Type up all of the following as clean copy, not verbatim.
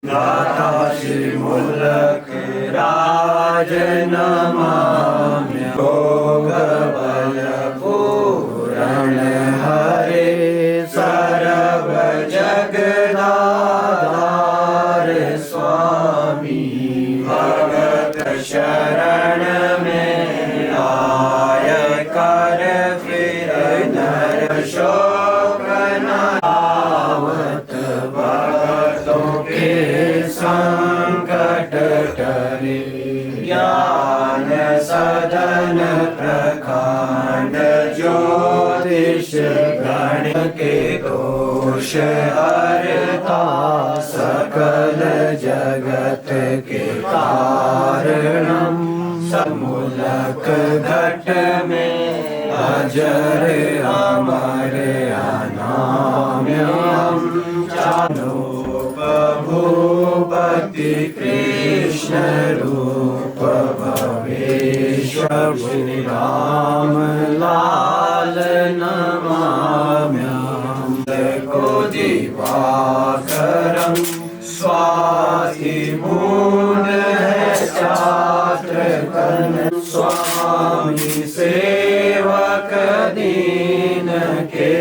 गाथा श्री मुल्क राज नमाम्य भोग बल पूरण हरे सर्व जगदाधार स्वामी भगत शरण में आय कर फिर नर शोक न आवत भक्तों के संकट टरे ज्ञान सदन प्रकांड ज्योतिष गण के दोष हरता सकल जगत के कारणम समूलक घट में अजर अमर अनाम्यम चानोप भूपति कृष्ण रूप भवेश्वर राम लाल नमाम्यहम् को दिवाकरं स्वाति मूल है छात्र कन स्वामी सेवक दीन के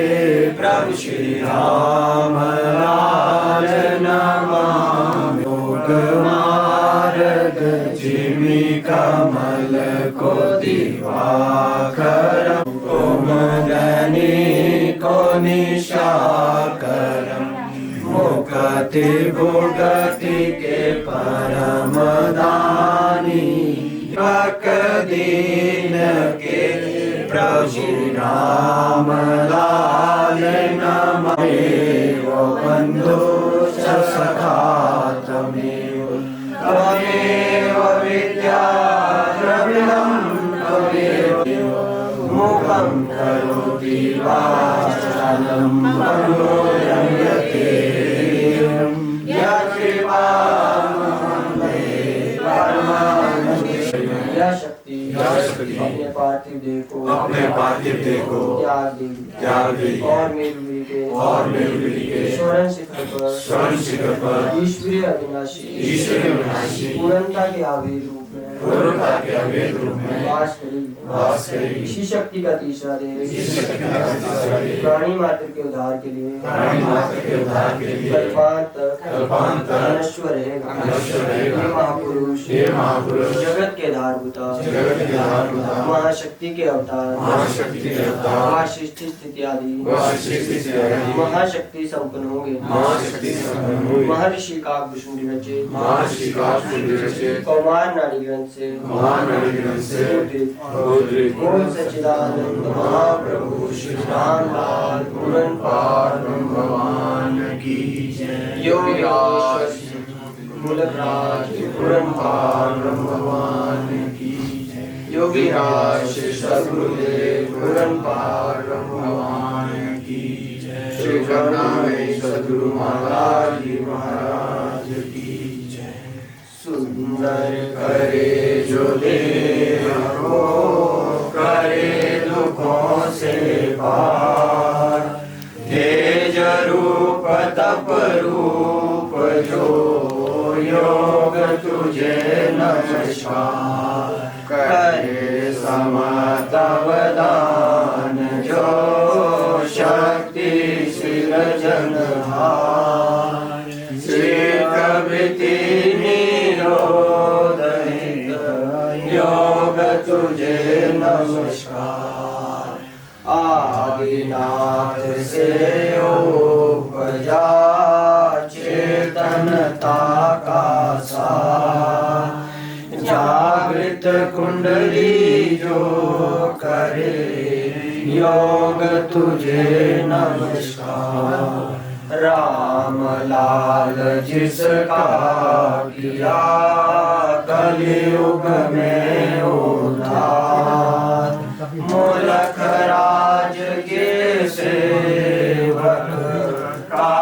प्रभु श्री राम लाल नमामि योग मार्ग जिमि कमल को दिवाकरं ओम गनि को निशाकरं मुक्ति भुगति के परम दानी भक्त दीन के प्रभु श्री राम लाल नमः बंधु सखा तमेव त्वमेव विद्या द्रविणं त्वमेव मुखं करोति वाचालं मनोरं यते अपने पार्थिव देह को त्याग दे और मेरुविली के स्वर्ण शिखर पर ईश्वरीय अविनाशी पूर्णता के आवेद रूप में वास करेगी। इसी शक्ति का तीसरा देह प्राणी मात्र के उद्धार के लिए कल्पांत नश्वर रहेगा। ये महापुरुष जगत के आधारभूता महाशक्ति के अवतार महासृष्टि स्थिति आदि महाशक्ति संपन्न होंगे। महर्षि काकभूषण रचे कौमार नाड़ी ग्रंथ से मूल सच्चिदानंद महाप्रभु श्री रामलाल पूरन पार भगवान की जय। योगेश्वर मूलक राज पूरन पार भगवान की जय। योगी राज श्री सद्गुरुदेव पूरन पार भगवान की जय। श्री करुणामय सद्गुरु महाराज की जय। सुंदर करे जो देह को करे दुखों से पार तेज रूप तप रूप जो योग तुझे नमस्कार करे समतवदान जो शक्ति सिरजनहार श्री प्रभृति निरोधहित योग तुझे नमस्कार। आदिनाथ से उपजा चेतनता का सार जागृत कुंडली जो करे योग तुझे नमस्कार। राम लाल जिसका किया कलयुग में उद्धार मूलक राज के सेवक का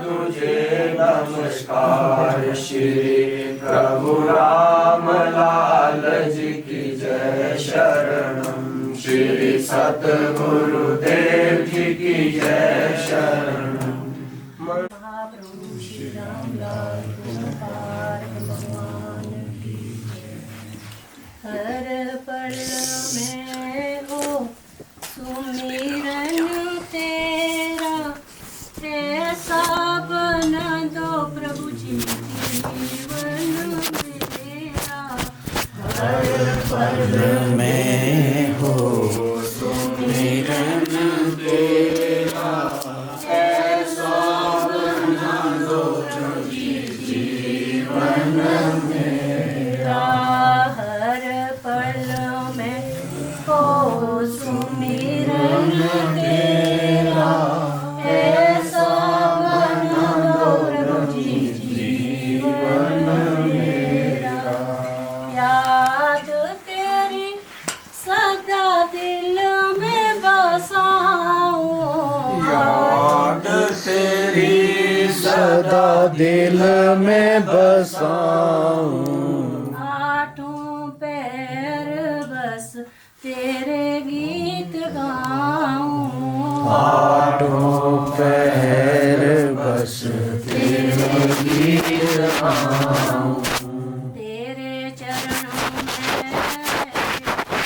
तुझे नमस्कार। श्री प्रभु राम लाल जी की जय शरणम। श्री सतगुरुदेव जी की जय शरणम। महाप्रभु श्री राम श्यामलाल गोपाल भगवान की। हर पल में हो सुमिरन तेरा, ऐसा बना दो प्रभु जी जीवन मेरा। हर पल में हो सुमिरन तेरा, ऐसा बना दो प्रभु जी जीवन मेरा। हर पल में हो सुमिरन तेरा, ऐसा बना दो प्रभु जी जीवन मेरा। याद तेरी सदा दिल में बसाऊं, याद तेरी सदा दिल में बसाऊं। आठों पैर बस तेरे गीत गाऊं, आठों पैर बस तेरे गीत गाऊं। तेरे चरणों में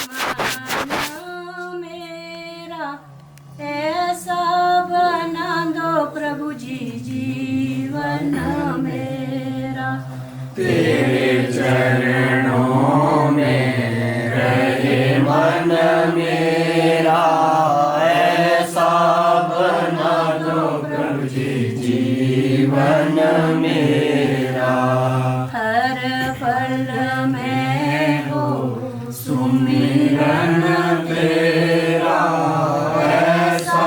मन मेरा, ऐसा बना दो प्रभु जी जीवन मेरा। तेरे चरणों में रहे मन मेरा, ऐसा बना दो प्रभु जी जीवन मेरा। हर पल में हो सुमिरन तेरा, ऐसा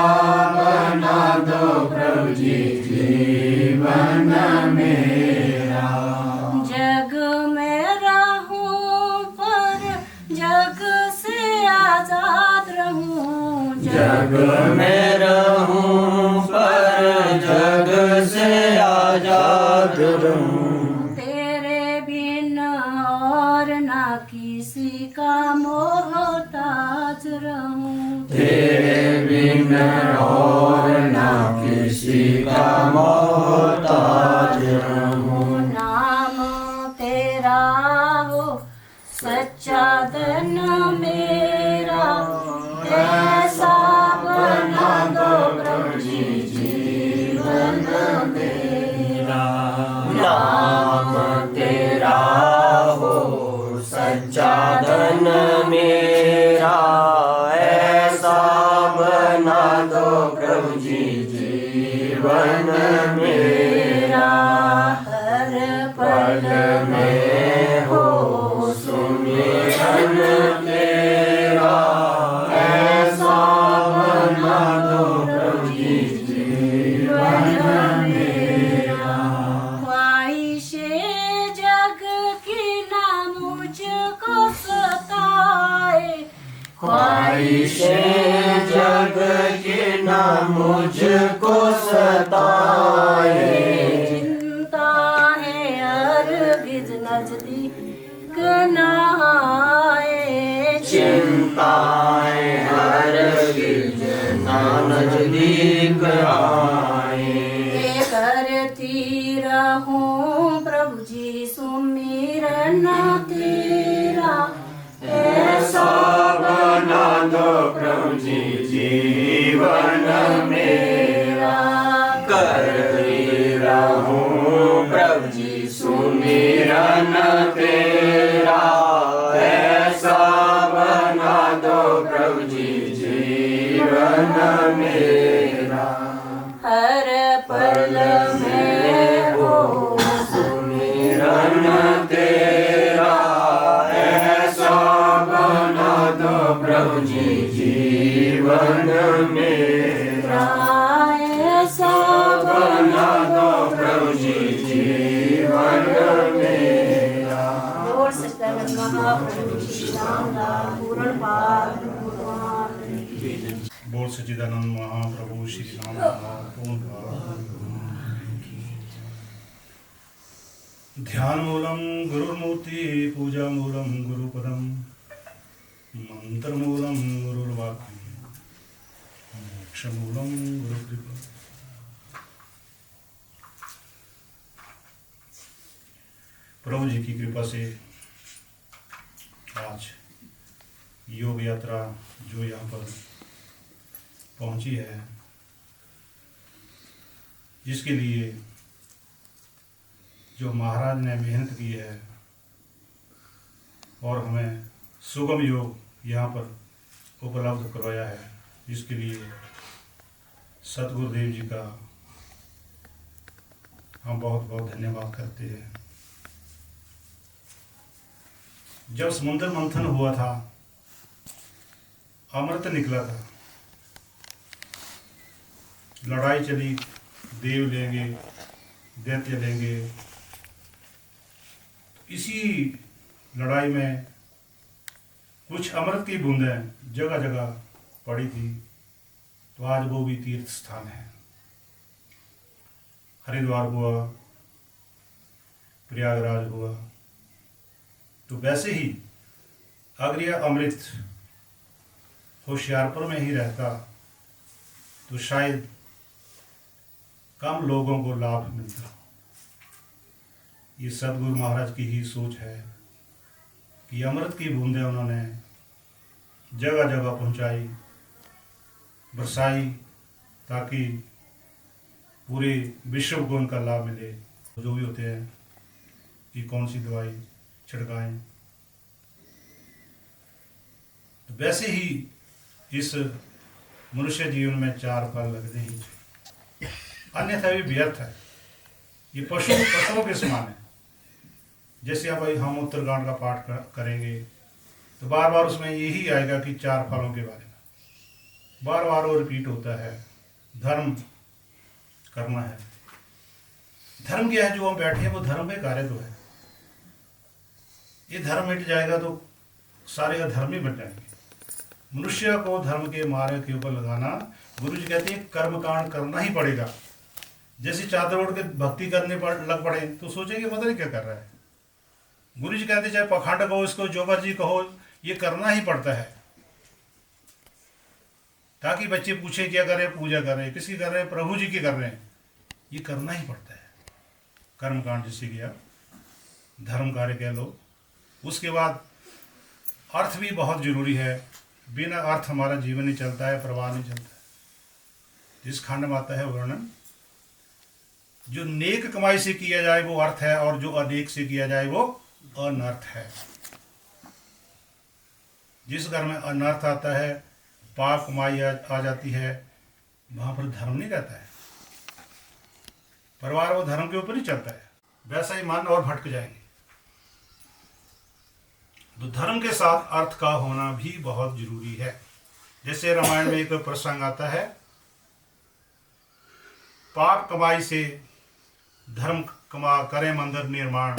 बना दो प्रभु जी जीवन मेरा। जग में रहूं पर जग से आजाद रहूं, जग में रहूं पर जग से आजाद रहूं। तेरे बिन और ना किसी का मोहताज रहूं, तेरे बिन और ना किसी का मोहताज रहूं। नाम तेरा हो सच्चा धन मेरा, ऐसा बना दो प्रभु जी जीवन मेरा। नाम तेरा हो सच्चा धन मेरा, ऐसा बना दो प्रभु जी जीवन मेरा। हर पल में हो सुमिरन तेरा, ऐसा बना दो प्रभु जी जीवन मेरा। ख्वाहिशें जग की ना मुझको सताए, ख्वाहिशें जग की ना मुझको सताए। चिंता है हरगिज नजदीक ना आए, चिंताएं हरगिज ना नजदीक आए। करती रहूं प्रभु जी सुमिरन तेरा, ऐसा बना दो प्रभु जी जीवन मेरा। करती रहूं प्रभु जी सुमिरन तेरा, ऐसा बना दो प्रभु जी जीवन मेरा। हर पल में हो सुमिरन तेरा, ऐसा बना दो प्रभु जी जीवन मेरा। ऐसा बना दो प्रभु जी जीवन मेरा। बोल सच्चिदानंद महाप्रभु श्री रामलाल पूर्ण पाद भगवान की। बोल सच्चिदानंद महाप्रभु श्री रामलाल पूर्ण पाद। ध्यान मूलम गुरुर्मूर्ति पूजा मूलम गुरुपदम मंत्र मूलम गुरुर्वाक्यम मोक्ष मूलम गुरुकृपा। प्रभु जी की कृपा से आज योग यात्रा जो यहाँ पर पहुँची है, जिसके लिए जो महाराज ने मेहनत की है और हमें सुगम योग यहाँ पर उपलब्ध करवाया है, जिसके लिए सतगुरुदेव जी का हम बहुत बहुत धन्यवाद करते हैं। जब समुद्र मंथन हुआ था, अमृत निकला था, लड़ाई चली, देव लेंगे दैत्य लेंगे, इसी लड़ाई में कुछ अमृत की बूंदें जगह जगह पड़ी थी, तो आज वो भी तीर्थ स्थान है। हरिद्वार हुआ, प्रयागराज हुआ, तो वैसे ही अगर यह अमृत होशियारपुर में ही रहता तो शायद कम लोगों को लाभ मिलता। ये सतगुरु महाराज की ही सोच है कि अमृत की बूंदें उन्होंने जगह जगह पहुंचाई, बरसाई, ताकि पूरे विश्व को उनका लाभ मिले। जो भी होते हैं कि कौन सी दवाई छिड़काएं, तो वैसे ही इस मनुष्य जीवन में 4 फल लगने ही चाहिए, अन्यथा भी व्यर्थ है। ये पशुओं के समान है। जैसे अब हम उत्तरकांड का पाठ करेंगे तो बार बार उसमें यही आएगा कि 4 फलों के बारे में बार बार वो रिपीट होता है। धर्म करना है। धर्म क्या है? जो हम बैठे हैं वो धर्म में कार्य तो है। ये धर्म मिट जाएगा तो सारे अधर्मी बन जाएंगे। मनुष्य को धर्म के मार्ग के ऊपर लगाना, गुरु जी कहते हैं कर्मकांड करना ही पड़ेगा। जैसे चादर ओढ़ के भक्ति करने पर लग पड़े तो सोचेंगे पता नहीं क्या कर रहा है। गुरु जी कहते चाहे पखंड कहो, इसको जो मर्जी कहो, ये करना ही पड़ता है, ताकि बच्चे पूछे क्या कर रहे हैं, पूजा कर रहे हैं, किसकी कर रहे हैं, प्रभु जी की कर रहे हैं। ये करना ही पड़ता है। कर्मकांड जिससे किया, धर्म कार्य कह लो। उसके बाद अर्थ भी बहुत जरूरी है। बिना अर्थ हमारा जीवन नहीं चलता है, प्रवाह नहीं चलता है। जिस खंड में आता है वर्णन, जो नेक कमाई से किया जाए वो अर्थ है, और जो अनेक से किया जाए वो अनर्थ है। जिस घर में अनर्थ आता है, पाप कमाई आ जाती है, वहां पर धर्म नहीं रहता है। परिवार वो धर्म के ऊपर ही चलता है। वैसा ही मन और भटक जाएंगे। तो धर्म के साथ अर्थ का होना भी बहुत जरूरी है। जैसे रामायण में एक प्रसंग आता है, पाप कमाई से धर्म कमा करे मंदिर निर्माण,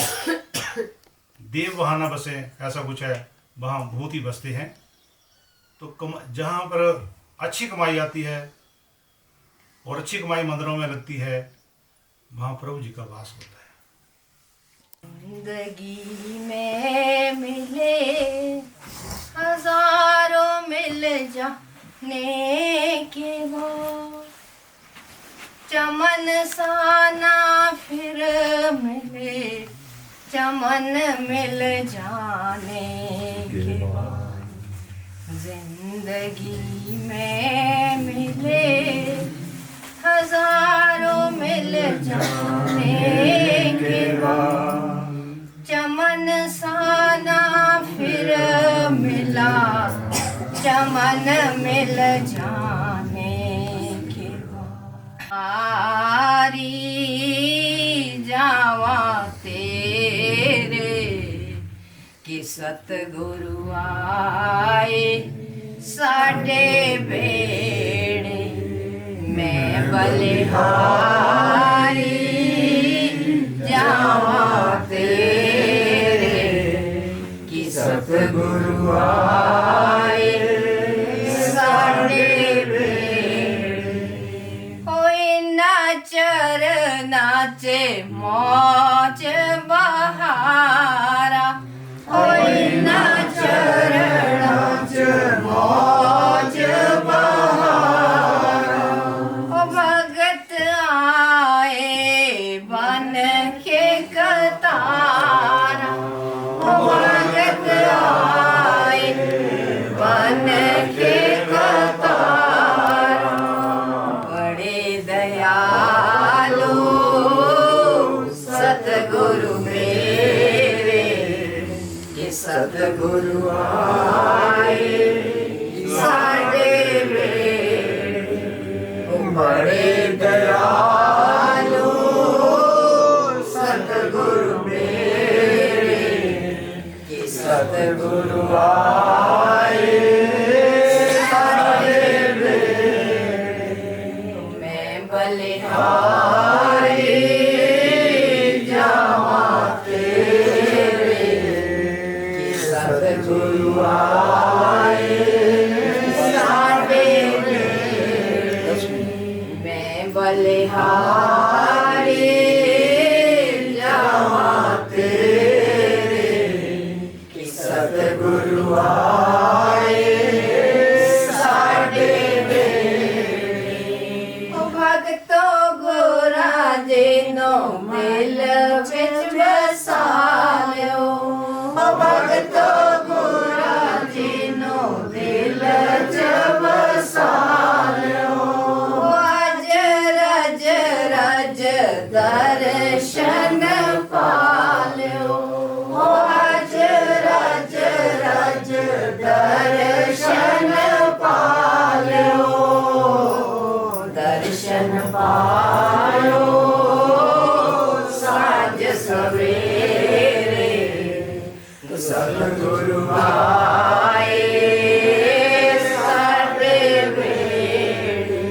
देव वहां न बसे, ऐसा कुछ है। वहां भूत ही बसते हैं। तो जहां पर अच्छी कमाई आती है और अच्छी कमाई मंदिरों में लगती है, वहां प्रभु जी का वास होता है। जिंदगी में मिले हजारों मिल जाने के बाद, चमन साना फिर मिले, चमन मिल जाने के बाद, जिंदगी में मिले हजारों मिल जाने के बाद, चमन साना फिर मिला, चमन मिल जाने के बाद, आरी जावा तेरे कि सतगुरु आए साडे बेड़े, मैं बलिहारी जावा तेरे कि सतगुरु आए साडे बेड़े। कोई नाचर नाचे मौज बहारा, कोई नाचर नाचे मौज बहारा, ओ भगत आए बन के कतार, सतगुरु आए साडे वेड़े बड़े दयालु सतगुरु मेरे कि सतगुरु आए साडे वेड़े मैं बलिहारी जावा तेरे कि सतगुरु आए साडे वेड़े मैं बलिहारी जावा तेरे कि सतगुरु आए साडे वेड़े भगतो गोरा जिनो दिल विच बसायो भगतो गोरा जिनो दिल च बसायो अज रज रज दर्शन पालियो अज रज रज दर्शन पालियो दर्शन पायो साँझ सवेरे सतगुरु आए साडे वेड़े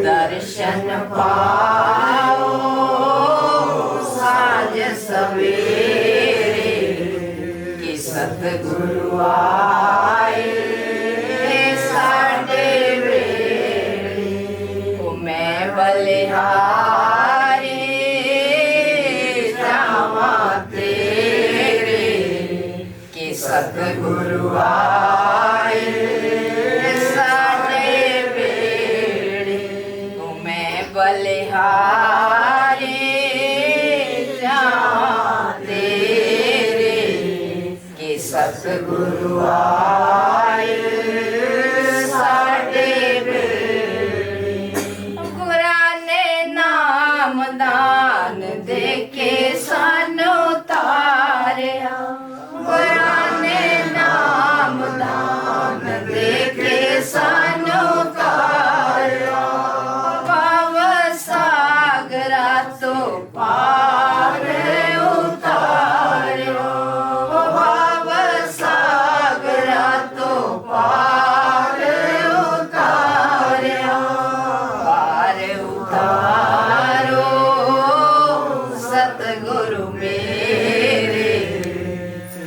दर्शन पाओ साँझ सवेरे कि सतगुरु आए साडे वेड़े मैं बलिहारी जावा तेरे कि सतगुरु आए साडे वेड़े मैं बलिहारी जावा तेरे कि सतगुरु आए साडे वेड़े गुराने नाम दान देके सानू तारिया गुराने नाम दान देके सानू तारिया भव सागरा तो पार उतारियो भव सागरा तो पार उतारिया पार उतारो सतगुरु मेरे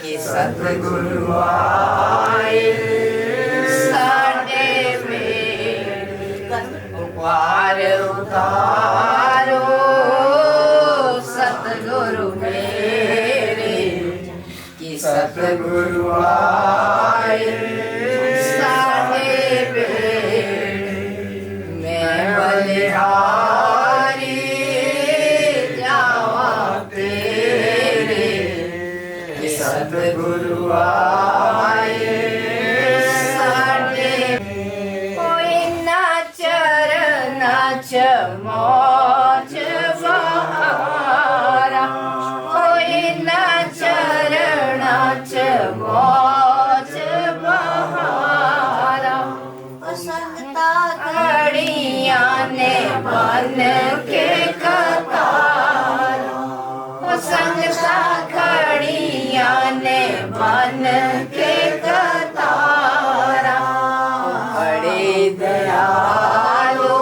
कि सतगुरु आए साडे वेड़े पार उतारो सतगुरु मेरे कि सतगुरु आए साडे वेड़े मैं बलिहारी जावा तेरे कि सतगुरु आए साडे कोई नाच नाच मौज बहारा कोई नाच नाच मौज बहारा संगता घड़ियां ने बन के कतार संगता घड़ियां ने बन के कतारा बड़े दयालु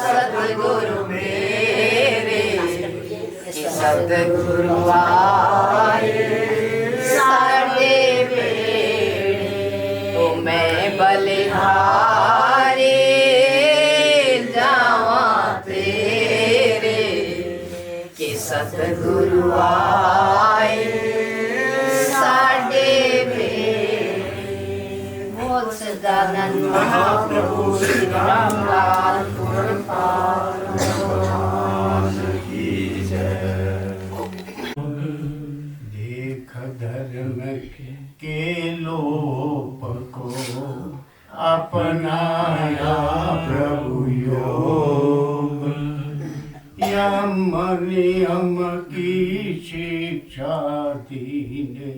सतगुरु मेरे कि सतगुरु आए साडे वेड़े मैं बलिहारी जावा तेरे कि सतगुरु आए साडे वेड़े बहुत सदानंद महाप्रभु श्री रामलाल पुरपाल देख धर्म के लोप को अपनाया प्रभु योग यम नियम की शिक्षा दीने,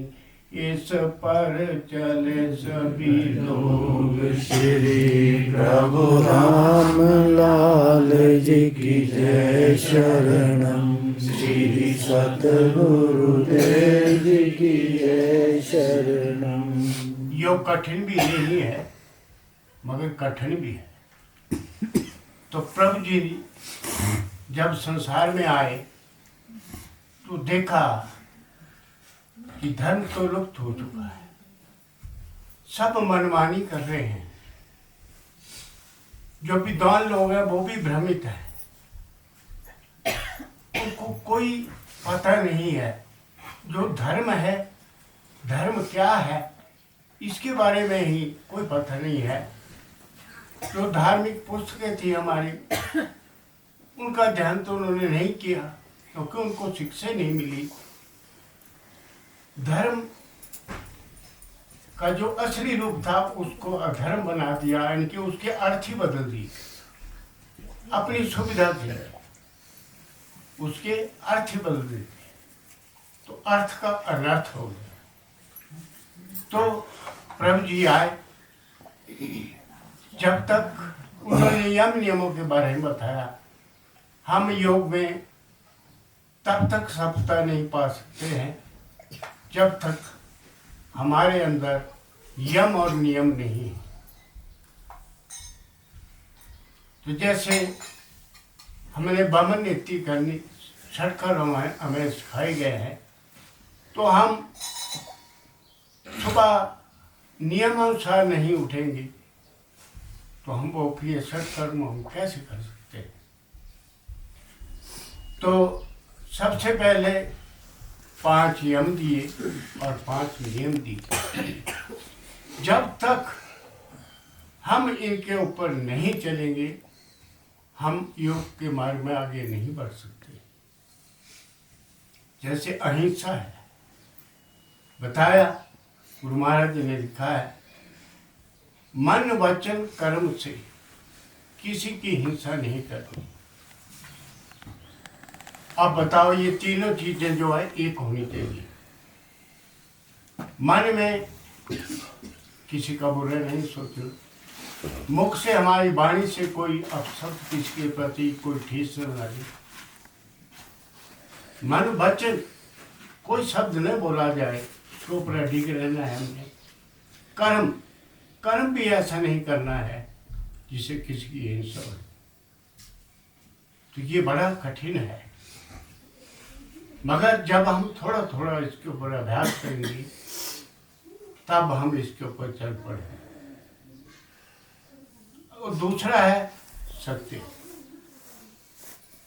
इस पर चले सभी लोग। श्री प्रभु राम लाल जी की जय शरणम। श्री सतगुरुदेव जी की जय शरणम। योग कठिन भी नहीं है मगर कठिन भी है। तो प्रभु जी जब संसार में आए तो देखा कि धर्म तो लुप्त हो चुका है, सब मनमानी कर रहे हैं। जो विद्वान लोग हैं वो भी भ्रमित है, उनको कोई पता नहीं है जो धर्म है, धर्म क्या है इसके बारे में ही कोई पता नहीं है। जो धार्मिक पुस्तकें थी हमारी, उनका ध्यान तो उन्होंने नहीं किया क्योंकि उनको शिक्षा नहीं मिली। धर्म का जो असली रूप था उसको अधर्म बना दिया, इनके उसके अर्थ ही बदल दिए अपनी सुविधा के लिए, उसके अर्थ ही बदल दिए तो अर्थ का अनर्थ हो गया। तो प्रभु जी आए, जब तक उन्होंने यम नियमों के बारे में बताया, हम योग में तब तक सफलता नहीं पा सकते हैं जब तक हमारे अंदर यम और नियम नहीं है। तो जैसे हमने बमन नीति करनी छटकर हमें सिखाए गए हैं, तो हम सुबह नियमानुसार नहीं उठेंगे तो हम वो प्रिय सत्कर्म हम कैसे कर सकते हैं। तो सबसे पहले 5 यम दिए और 5 नियम दिए। जब तक हम इनके ऊपर नहीं चलेंगे हम योग के मार्ग में आगे नहीं बढ़ सकते। जैसे अहिंसा है, बताया गुरु महाराज जी ने लिखा है, मन वचन कर्म से किसी की हिंसा नहीं करनी। अब बताओ ये तीनों चीजें जो है एक होनी चाहिए। मन में किसी का बुरा नहीं सोचो, मुख से हमारी वाणी से कोई अपशब्द किसी के प्रति कोई ठेस न लगे। मन वचन कोई शब्द न बोला जाए, उसके ऊपर अडिग रहना है हमने। कर्म कर्म भी ऐसा नहीं करना है जिसे किसी की हिंसा हो। तो ये बड़ा कठिन है, मगर जब हम थोड़ा थोड़ा इसके ऊपर अभ्यास करेंगे तब हम इसके ऊपर चल पड़े। और दूसरा है सत्य।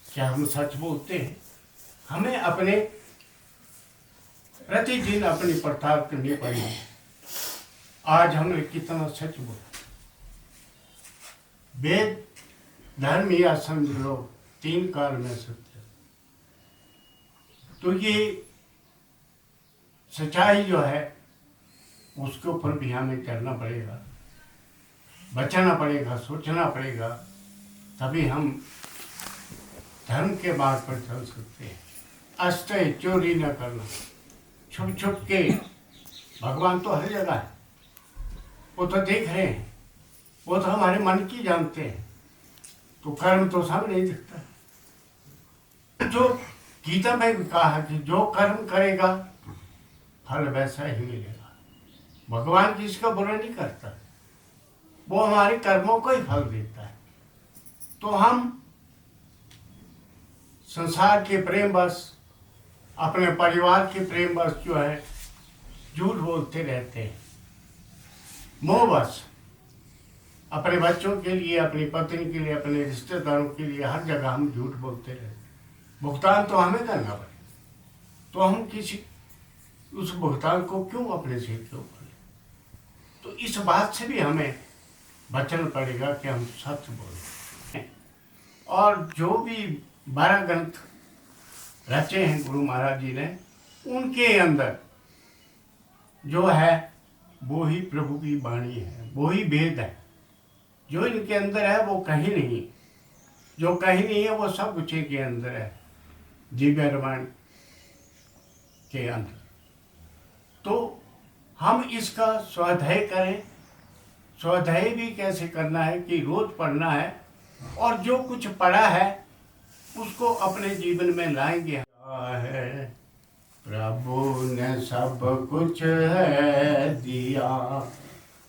क्या हम सच बोलते हैं? हमें अपने प्रतिदिन अपनी पड़ताल करनी पड़ेगी। आज हमने कितना सच बोला। वेद धर्म या समझ लो 3 काल में सत्य। तो ये सच्चाई जो है उसके ऊपर भी हमें करना पड़ेगा, बचाना पड़ेगा, सोचना पड़ेगा, तभी हम धर्म के मार्ग पर चल सकते हैं। अस्तय चोरी न करना, छुप छुप के। भगवान तो हर जगह है, वो तो देख रहे हैं, वो तो हमारे मन की जानते हैं। तो कर्म तो सामने नहीं दिखता। जो गीता में भी कहा है कि जो कर्म करेगा फल वैसा ही मिलेगा। भगवान किसी का बुरा नहीं करता, वो हमारे कर्मों को ही फल देता है। तो हम संसार के प्रेम बस, अपने परिवार के प्रेम बस जो है झूठ बोलते रहते हैं। मोह बस अपने बच्चों के लिए, अपनी पत्नी के लिए, अपने रिश्तेदारों के लिए हर जगह हम झूठ बोलते रहते। भुगतान तो हमें करना पड़े, तो हम किसी उस भुगतान को क्यों अपने सिर के ऊपर। तो इस बात से भी हमें बचना पड़ेगा कि हम सच बोलें। और जो भी 12 ग्रंथ रचे हैं गुरु महाराज जी ने, उनके अंदर जो है वो ही प्रभु की वाणी है, वो ही वेद है। जो इनके अंदर है वो कहीं नहीं, जो कहीं नहीं है वो सब कुछ के अंदर है। दिव्य रामायण के अंदर। तो हम इसका स्वाध्याय करें। स्वाध्याय भी कैसे करना है कि रोज पढ़ना है, और जो कुछ पढ़ा है उसको अपने जीवन में लाएंगे। है प्रभु ने सब कुछ है दिया,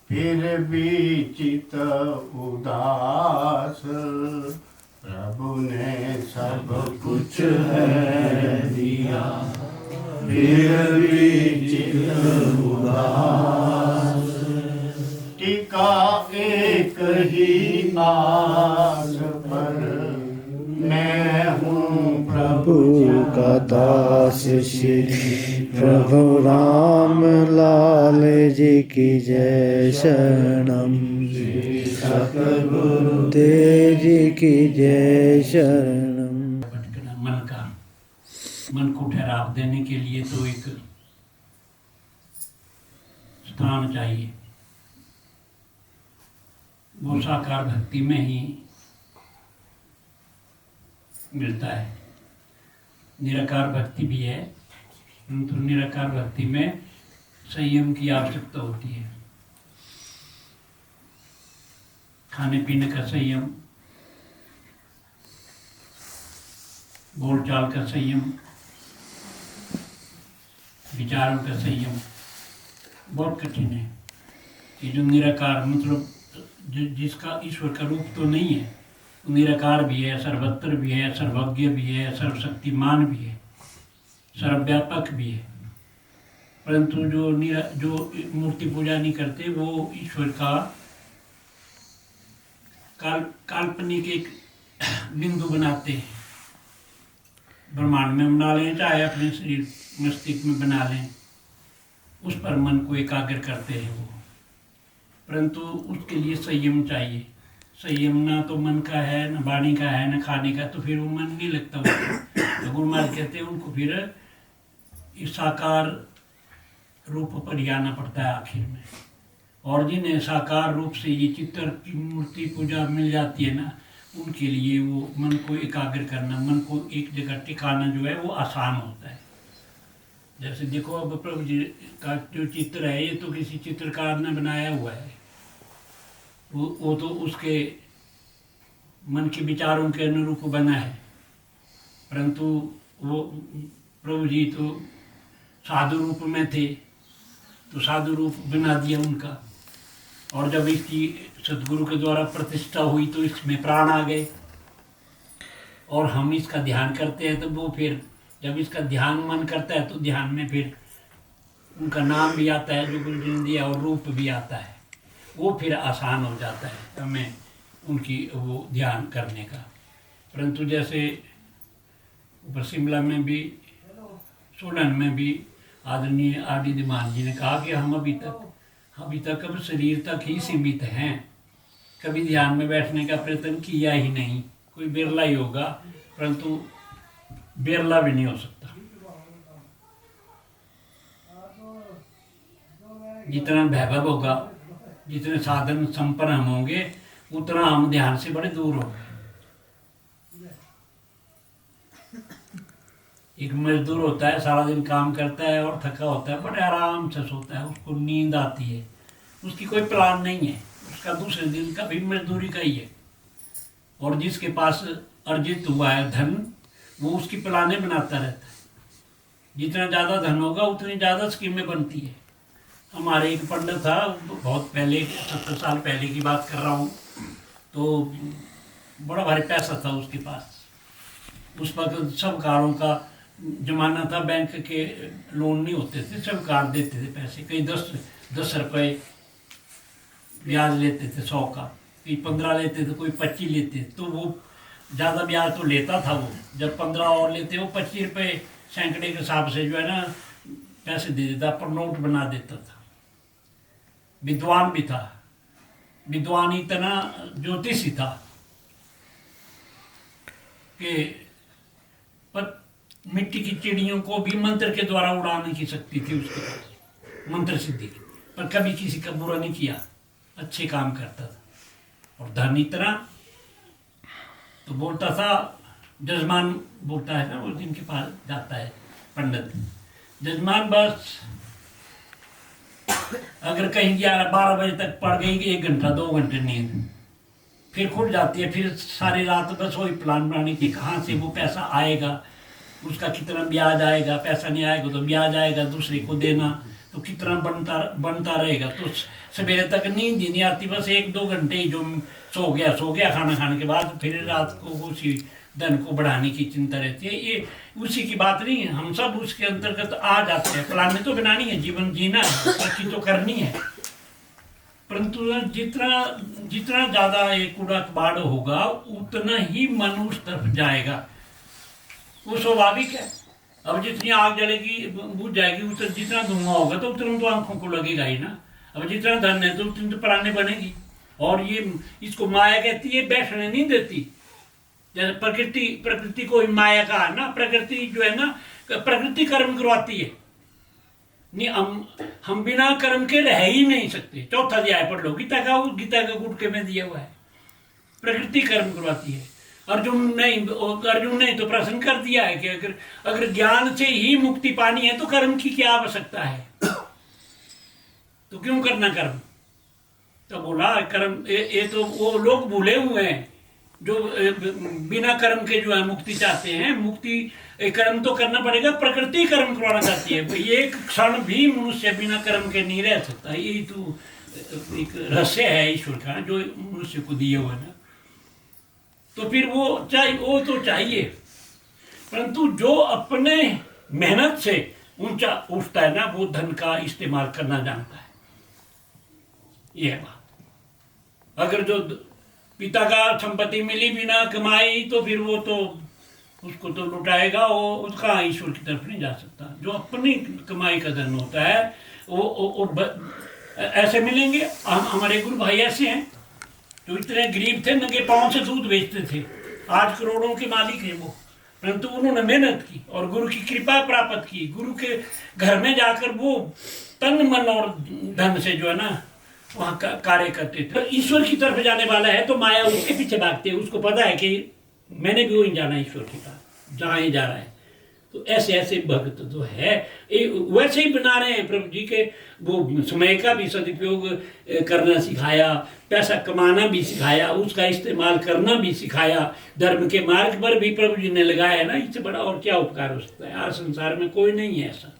फिर भी चित उदास। प्रभु ने सब कुछ है दिया, फिर भी चित उदास। टीका एक ही आस पर, मैं हूँ प्रभु का दास श्री प्रभु राम लाल जी की जय। शरणम श्री सतगुरुदेव जी की जय। शरणम। भटकना मन को ठहराव देने के लिए तो एक स्थान चाहिए। वो साकार भक्ति में ही मिलता है। निराकार भक्ति भी है, परंतु निराकार भक्ति में संयम की आवश्यकता होती है। खाने पीने का संयम, बोलचाल का संयम, विचारों का संयम बहुत कठिन है। ये जो निराकार मतलब जिसका ईश्वर का रूप तो नहीं है, निराकार भी है, सर्वत्र भी है, सर्वज्ञ भी है, सर्वशक्तिमान भी है, सर्वव्यापक भी है। परंतु जो मूर्ति पूजा नहीं करते वो ईश्वर का काल्पनिक एक बिंदु बनाते हैं। ब्रह्मांड में बना लें, चाहे अपने शरीर मस्तिष्क में बना लें, उस पर मन को एकाग्र करते हैं वो। परंतु उसके लिए संयम चाहिए। संयम ना तो मन का है, न वाणी का है, न खाने का, तो फिर वो मन नहीं लगता। तो गुरु महाराज कहते हैं उनको फिर इस साकार रूप पर ही आना पड़ता है आखिर में। और जिन्हें साकार रूप से ये चित्र की मूर्ति पूजा मिल जाती है ना, उनके लिए वो मन को एकाग्र करना, मन को एक जगह टिकाना जो है वो आसान होता है। जैसे देखो अब प्रभु जी का जो चित्र है, ये तो किसी चित्रकार ने बनाया हुआ है। वो तो उसके मन के विचारों के अनुरूप बना है। परंतु वो प्रभु जी तो साधु रूप में थे, तो साधु रूप बना दिया उनका। और जब इसकी सदगुरु के द्वारा प्रतिष्ठा हुई तो इसमें प्राण आ गए। और हम इसका ध्यान करते हैं तो वो फिर जब इसका ध्यान मन करता है तो ध्यान में फिर उनका नाम भी आता है जो गुरु जी ने दिया, और रूप भी आता है। वो फिर आसान हो जाता है हमें उनकी वो ध्यान करने का। परंतु जैसे ऊपर शिमला में भी, सोलन में भी आदरणीय आर.डी. दीवान जी ने कहा कि हम अभी तक अब शरीर तक ही सीमित हैं, कभी ध्यान में बैठने का प्रयत्न किया ही नहीं। कोई बिरला ही होगा, परंतु बिरला भी नहीं हो सकता। जितना वैभव होगा, जितने साधन संपन्न हम होंगे, उतना हम ध्यान से बड़े दूर होंगे। एक मजदूर होता है, सारा दिन काम करता है और थका होता है, बड़े आराम से सोता है, उसको नींद आती है, उसकी कोई प्लान नहीं है, उसका दूसरे दिन का भी मजदूरी का ही है। और जिसके पास अर्जित हुआ है धन, वो उसकी प्लानें बनाता रहता है। जितना ज़्यादा धन होगा उतनी ज़्यादा स्कीमें बनती है। हमारे एक पंडित था, बहुत पहले 70 साल पहले की बात कर रहा हूँ, तो बड़ा भारी पैसा था उसके पास। उस वक्त साहूकारों का जमाना था, बैंक के लोन नहीं होते थे, साहूकार देते थे पैसे। कई 10 रुपये ब्याज लेते थे 100 का, कोई 15 लेते थे, कोई 25 लेते थे। तो वो ज़्यादा ब्याज तो लेता था वो, जब 15 और लेते वो 25 रुपये सैकड़े के हिसाब से जो है ना पैसे दे देता, पर नोट बना देता था। विद्वान भी था, विद्वान इतना ज्योतिषी था कि पर मिट्टी की चिड़ियों को भी मंत्र के द्वारा उड़ाने की शक्ति थी उसके पास, मंत्र सिद्धि। पर कभी किसी का बुरा नहीं किया, अच्छे काम करता था। और धन इतना, तो बोलता था जजमान बोलता है ना, उस दिन के पास जाता है पंडित, जजमान बस अगर कहीं 11-12 बजे तक पड़ गई 1 घंटा 2 घंटे नींद, फिर खुल जाती है, फिर सारी रात बस वही प्लान बनाने की कहाँ से वो पैसा आएगा, उसका कितना ब्याज आएगा, पैसा नहीं आएगा तो ब्याज आएगा, दूसरे को देना तो कितना बनता रहेगा। तो सवेरे तक नींद ही नहीं आती, बस 1-2 घंटे ही जो सो गया खाना खाने के बाद, फिर रात को उसी धन को बढ़ाने की चिंता रहती है। ये उसी की बात नहीं है, हम सब उसके अंतर्गत आ जाते हैं। प्लान तो बनानी है, जीवन जीना है, तरक्की तो करनी है, परंतु जितना ज़्यादा ये कूड़ा कबाड़ होगा उतना ही मन उस तरफ जाएगा, वो स्वाभाविक है। अब जितनी आग जलेगी बुझ जाएगी, उतना जितना धुआं होगा तो उतना तो आंखों को लगेगा ही ना। अब जितना धन है तो उतनी तो प्राणी बनेगी। और ये इसको माया कहती है, बैठने नहीं देती। जैसे प्रकृति को माया का है ना, प्रकृति जो है ना, प्रकृति कर्म करवाती है। नहीं, हम बिना कर्म के रह ही नहीं सकते। 4था अध्याय पढ़ लो गीता का गुटके में दिया हुआ है, प्रकृति कर्म करवाती है। अर्जुन ने तो प्रश्न कर दिया है कि अगर ज्ञान से ही मुक्ति पानी है तो कर्म की क्या आवश्यकता है, तो क्यों करना कर्म। तो बोला कर्म ये तो वो लोग भूले हुए हैं जो बिना कर्म के जो है मुक्ति चाहते हैं। मुक्ति कर्म तो करना पड़ेगा, प्रकृति कर्म करवाना चाहती है। ये एक क्षण भी मनुष्य बिना कर्म के नहीं रह सकता। यही तो एक रहस्य है ईश्वर का जो मनुष्य को दिया हुआ ना। तो फिर वो तो चाहिए, परंतु जो अपने मेहनत से ऊंचा उठता है ना, वो धन का इस्तेमाल करना जानता है। यह बात, अगर जो पिता का संपत्ति मिली बिना कमाई तो फिर वो तो उसको तो लुटाएगा, वो उसका ईश्वर की तरफ नहीं जा सकता। जो अपनी कमाई का धन होता है वो ऐसे मिलेंगे। हमारे गुरु भाई ऐसे हैं जो इतने गरीब थे, नंगे पांव से दूध बेचते थे, आज करोड़ों के मालिक हैं वो। परंतु उन्होंने मेहनत की और गुरु की कृपा प्राप्त की। गुरु के घर में जाकर वो तन मन और धन से जो है ना वहाँ कार्य करते थे। ईश्वर की तरफ जाने वाला है तो माया उसके पीछे भागती है। उसको पता है कि मैंने भी वहीं जाना है, ईश्वर के पास जहाँ ही जा रहा है। तो ऐसे भक्त तो है, वैसे ही बना रहे हैं प्रभु जी के। वो समय का भी सदुपयोग करना सिखाया, पैसा कमाना भी सिखाया, उसका इस्तेमाल करना भी सिखाया, धर्म के मार्ग पर भी प्रभु जी ने लगाया है ना। इससे बड़ा और क्या उपकार हो सकता है। आज संसार में कोई नहीं है ऐसा।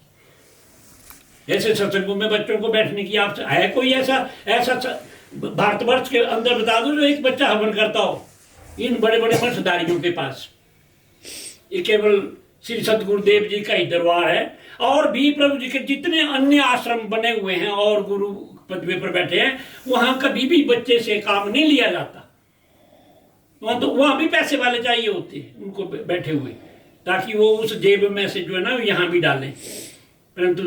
ऐसे सत्संगों में बच्चों को बैठने की आप है कोई ऐसा भारतवर्ष के अंदर बता दो जो एक बच्चा हवन करता हो इन बड़े बड़े मठधारियों के पास। ये केवल श्री सतगुरुदेव जी का ही दरबार है। और भी प्रभु जी के जितने अन्य आश्रम बने हुए हैं और गुरु पदवी पर बैठे हैं, वहां कभी भी बच्चे से काम नहीं लिया जाता। वहां भी पैसे वाले चाहिए होते हैं उनको बैठे हुए, ताकि वो उस जेब में से जो है ना यहाँ भी डालें। परंतु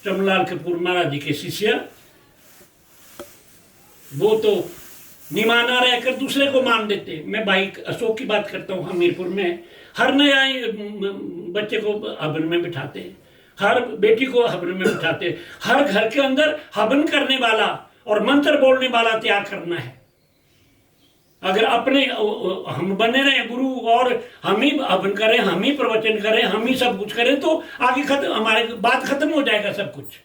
चमलाल कपूर महाराज जी के शिष्य वो तो निमाना रहकर दूसरे को मान देते। मैं भाई अशोक की बात करता हूँ, हमीरपुर में हर नया बच्चे को हवन में बिठाते, हर बेटी को हवन में बिठाते, हर घर के अंदर हवन करने वाला और मंत्र बोलने वाला तैयार करना है। अगर अपने हम बने रहे गुरु और हम ही हवन करें, हम ही प्रवचन करें, हम ही सब कुछ करें तो आगे हमारे बात खत्म हो जाएगा सब कुछ।